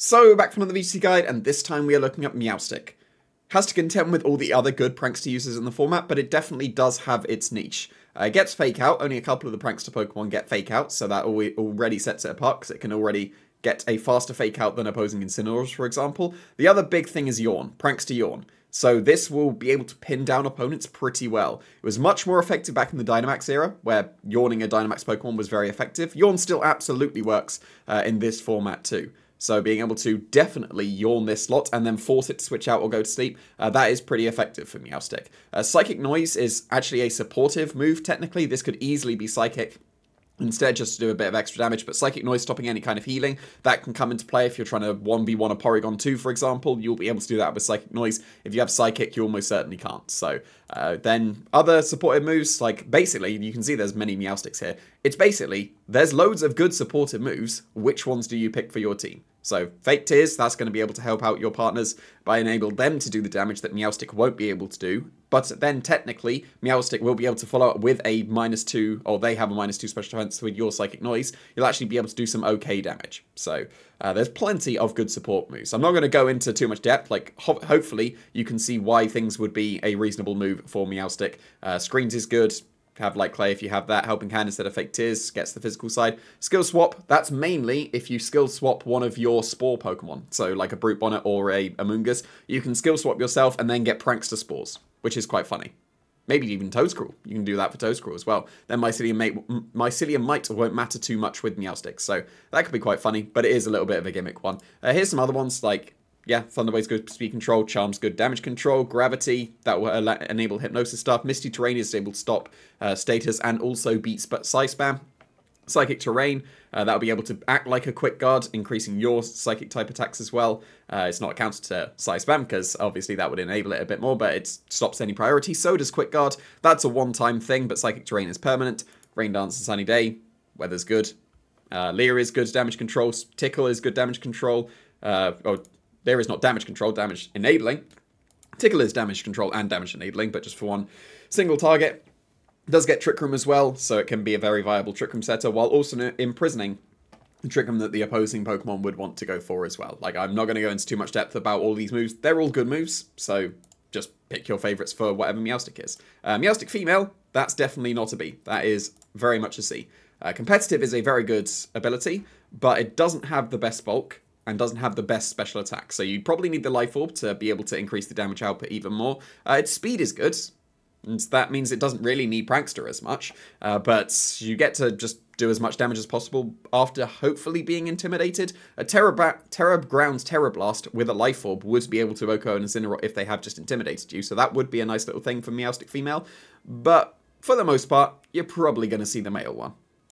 So, back from another VGC guide, and this time we are looking at Meowstic. Has to contend with all the other good Prankster users in the format, but it definitely does have its niche. It gets Fake Out, only a couple of the Prankster Pokemon get Fake Out, so that already sets it apart, because it can already get a faster Fake Out than opposing Incineroars, for example. The other big thing is Yawn, Prankster Yawn. So this will be able to pin down opponents pretty well. It was much more effective back in the Dynamax era, where yawning a Dynamax Pokemon was very effective. Yawn still absolutely works in this format too. So being able to definitely yawn this slot and then force it to switch out or go to sleep, that is pretty effective for Meowstic. Psychic Noise is actually a supportive move, technically. This could easily be Psychic instead, just to do a bit of extra damage, but Psychic Noise stopping any kind of healing, that can come into play if you're trying to 1v1 a Porygon 2, for example. You'll be able to do that with Psychic Noise. If you have Psychic, you almost certainly can't. So then other supportive moves, like basically, you can see there's many Meowstics here. It's basically, there's loads of good supportive moves. Which ones do you pick for your team? So Fake Tears, that's going to be able to help out your partners by enable them to do the damage that Meowstic won't be able to do. But then technically, Meowstic will be able to follow up with a -2, or they have a -2 special defense with your Psychic Noise. You'll actually be able to do some okay damage. So there's plenty of good support moves. I'm not going to go into too much depth. Like hopefully you can see why things would be a reasonable move for Meowstic. Screens is good. Have Light Clay if you have that. Helping Hand instead of Fake Tears gets the physical side. Skill Swap, that's mainly if you skill swap one of your Spore Pokemon. So like a Brute Bonnet or a Amoonguss. You can skill swap yourself and then get Prankster Spores, which is quite funny. Maybe even Toedscruel. You can do that for Toedscruel as well. Then Mycelium Mite won't matter too much with Meowstic. So that could be quite funny, but it is a little bit of a gimmick one. Here's some other ones like... Yeah, Thunder Wave's good speed control, Charm's good damage control, Gravity, that will enable Hypnosis stuff, Misty Terrain is able to stop status and also beat Psy Spam. Psychic Terrain, that'll be able to act like a Quick Guard, increasing your Psychic type attacks as well. It's not a counter to Psy Spam, because obviously that would enable it a bit more, but it stops any priority, so does Quick Guard. That's a one-time thing, but Psychic Terrain is permanent. Rain Dance and Sunny Day, weather's good. Leer is good damage control, Tickle is good damage control, There is not damage control, damage enabling. Tickle is damage control and damage enabling, but just for one single target. Does get Trick Room as well, so it can be a very viable Trick Room setter, while also imprisoning the Trick Room that the opposing Pokemon would want to go for as well. Like, I'm not going to go into too much depth about all these moves. They're all good moves, so just pick your favourites for whatever Meowstic is. Meowstic Female, that's definitely not a B. That is very much a C. Competitive is a very good ability, but it doesn't have the best bulk and doesn't have the best special attack. So you'd probably need the Life Orb to be able to increase the damage output even more. Its speed is good, and that means it doesn't really need Prankster as much, but you get to just do as much damage as possible after hopefully being intimidated. A Terra Ground's Terra Blast with a Life Orb would be able to OHKO an Incineroar if they have just intimidated you, so that would be a nice little thing for Meowstic Female, but for the most part, you're probably going to see the male one.